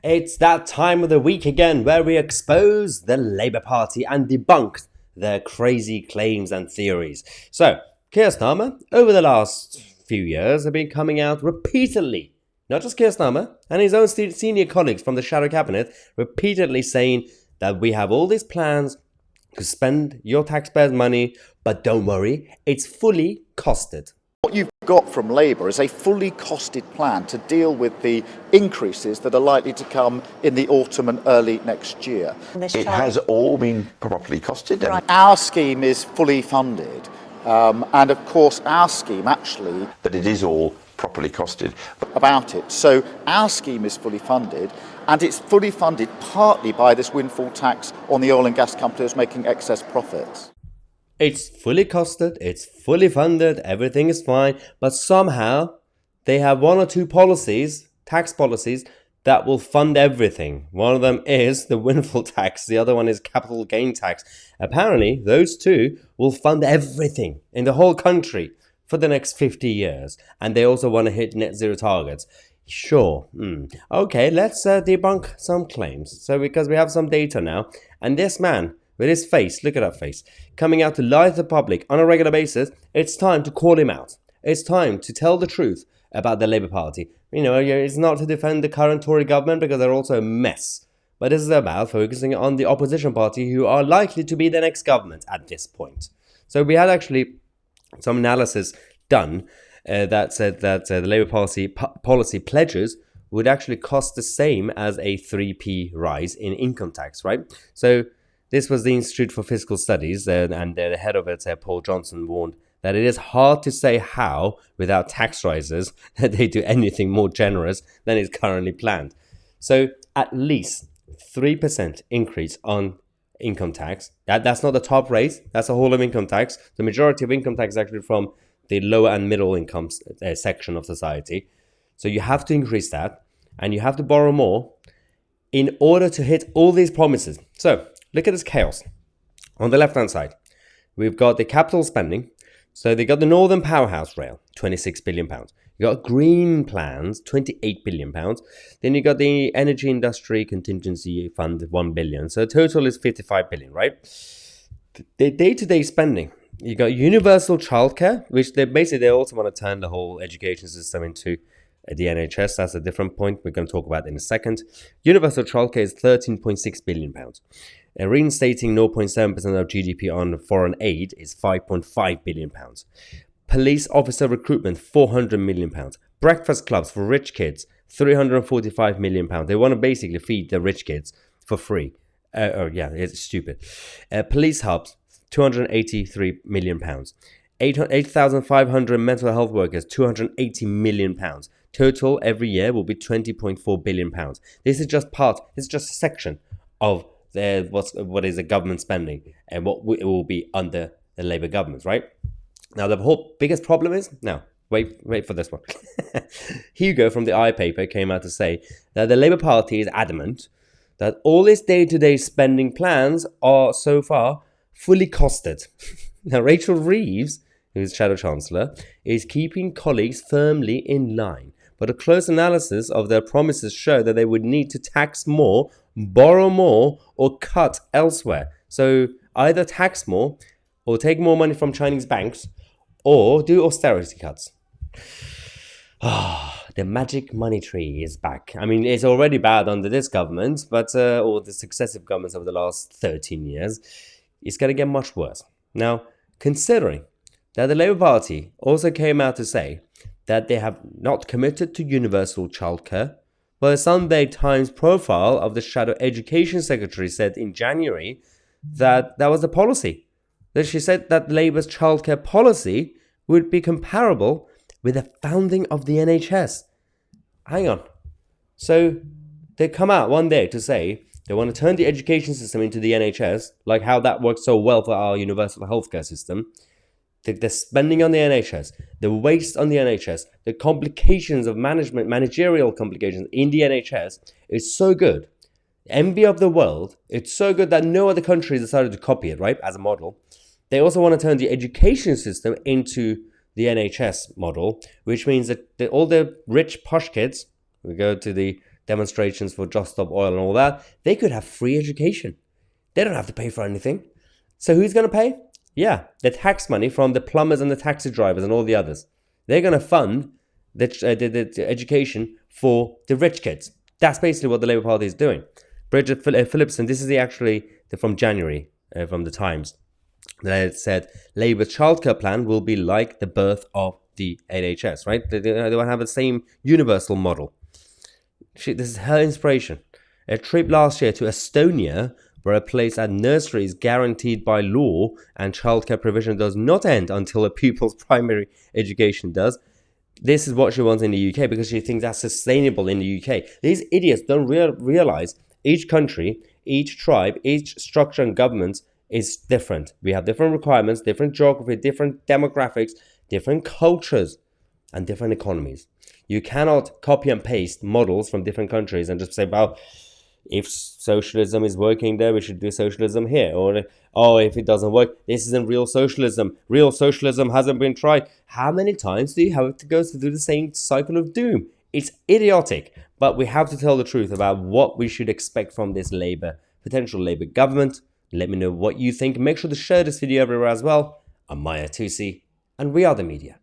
It's that time of the week again where we expose the Labour Party and debunk their crazy claims and theories. So, Keir Starmer, over the last few years, have been coming out repeatedly, not just Keir Starmer, and his own senior colleagues from the shadow cabinet, repeatedly saying that we have all these plans to spend your taxpayers' money, but don't worry, it's fully costed. What you've got from Labour is a fully costed plan to deal with the increases that are likely to come in the autumn and early next year. It has all been properly costed. Right. Our scheme is fully funded, and of course our scheme actually... But it is all properly costed. About it. So our scheme is fully funded, and it's fully funded partly by this windfall tax on the oil and gas companies making excess profits. It's fully costed, it's fully funded, everything is fine, but somehow they have one or two policies, tax policies, that will fund everything. One of them is the windfall tax, the other one is capital gain tax. Apparently, those two will fund everything in the whole country for the next 50 years, and they also want to hit net zero targets. Sure. Okay, let's debunk some claims. So, because we have some data now, and this man, with his face, look at that face, coming out to lie to the public on a regular basis, it's time to call him out. It's time to tell the truth about the Labour Party. You know, it's not to defend the current Tory government because they're also a mess. But this is about focusing on the opposition party who are likely to be the next government at this point. So we had actually some analysis done that said that the Labour policy pledges would actually cost the same as a 3p rise in income tax, right? So this was the Institute for Fiscal Studies, and the head of it, Paul Johnson, warned that it is hard to say how, without tax rises, that they do anything more generous than is currently planned. So at least 3% increase on income tax. That's not the top rate, that's the whole of income tax. The majority of income tax is actually from the lower and middle income section of society. So you have to increase that, and you have to borrow more in order to hit all these promises. So look at this chaos. On the left-hand side, we've got the capital spending. So they got the Northern Powerhouse Rail, £26 billion. You got green plans, £28 billion. Then you got the Energy Industry Contingency Fund, £1 billion. So total is £55 billion, right? The day-to-day spending. You got universal childcare, which they also want to turn the whole education system into the NHS. That's a different point we're going to talk about in a second. Universal childcare is £13.6 billion. Reinstating 0.7% of GDP on foreign aid is £5.5 billion. Police officer recruitment, £400 million. Breakfast clubs for rich kids, £345 million. They want to basically feed the rich kids for free. It's stupid. Police hubs, £283 million. 8,500 mental health workers, £280 million. Total every year will be £20.4 billion. This is just a section of what is the government spending and what it will be under the Labour government, right? Now, the whole biggest problem is, wait for this one. Hugo from the I paper came out to say that the Labour Party is adamant that all its day-to-day spending plans are so far fully costed. Now, Rachel Reeves, who's Shadow Chancellor, is keeping colleagues firmly in line. But a close analysis of their promises show that they would need to tax more, borrow more, or cut elsewhere. So either tax more, or take more money from Chinese banks, or do austerity cuts. The magic money tree is back. I mean, it's already bad under this government, but or the successive governments over the last 13 years, it's going to get much worse. Now, considering that the Labour Party also came out to say that they have not committed to universal childcare, well, the Sunday Times profile of the Shadow Education Secretary said in January that was the policy. That she said that Labour's childcare policy would be comparable with the founding of the NHS. Hang on. So they come out one day to say they want to turn the education system into the NHS, like how that works so well for our universal healthcare system. The spending on the NHS, the waste on the NHS, the complications of managerial complications in the NHS is so good. Envy of the world. It's so good that no other country decided to copy it, right, as a model. They also want to turn the education system into the NHS model, which means that all the rich posh kids, we go to the demonstrations for Just Stop Oil and all that, they could have free education. They don't have to pay for anything. So who's going to pay? Yeah, the tax money from the plumbers and the taxi drivers and all the others. They're going to fund the education for the rich kids. That's basically what the Labour Party is doing. Bridget Phillipson, this is from January, from the Times. It said Labour's childcare plan will be like the birth of the NHS, right? They will have the same universal model. This is her inspiration. A trip last year to Estonia, where a place at nursery is guaranteed by law and childcare provision does not end until a pupil's primary education does. This is what she wants in the UK because she thinks that's sustainable in the UK. These idiots don't realize each country, each tribe, each structure and government is different. We have different requirements, different geography, different demographics, different cultures, and different economies. You cannot copy and paste models from different countries and just say, well, if socialism is working there, we should do socialism here. Or, oh, if it doesn't work, this isn't real socialism. Real socialism hasn't been tried. How many times do you have to go through the same cycle of doom? It's idiotic. But we have to tell the truth about what we should expect from this potential Labour government. Let me know what you think. Make sure to share this video everywhere as well. I'm Mahyar Tousi, and we are the media.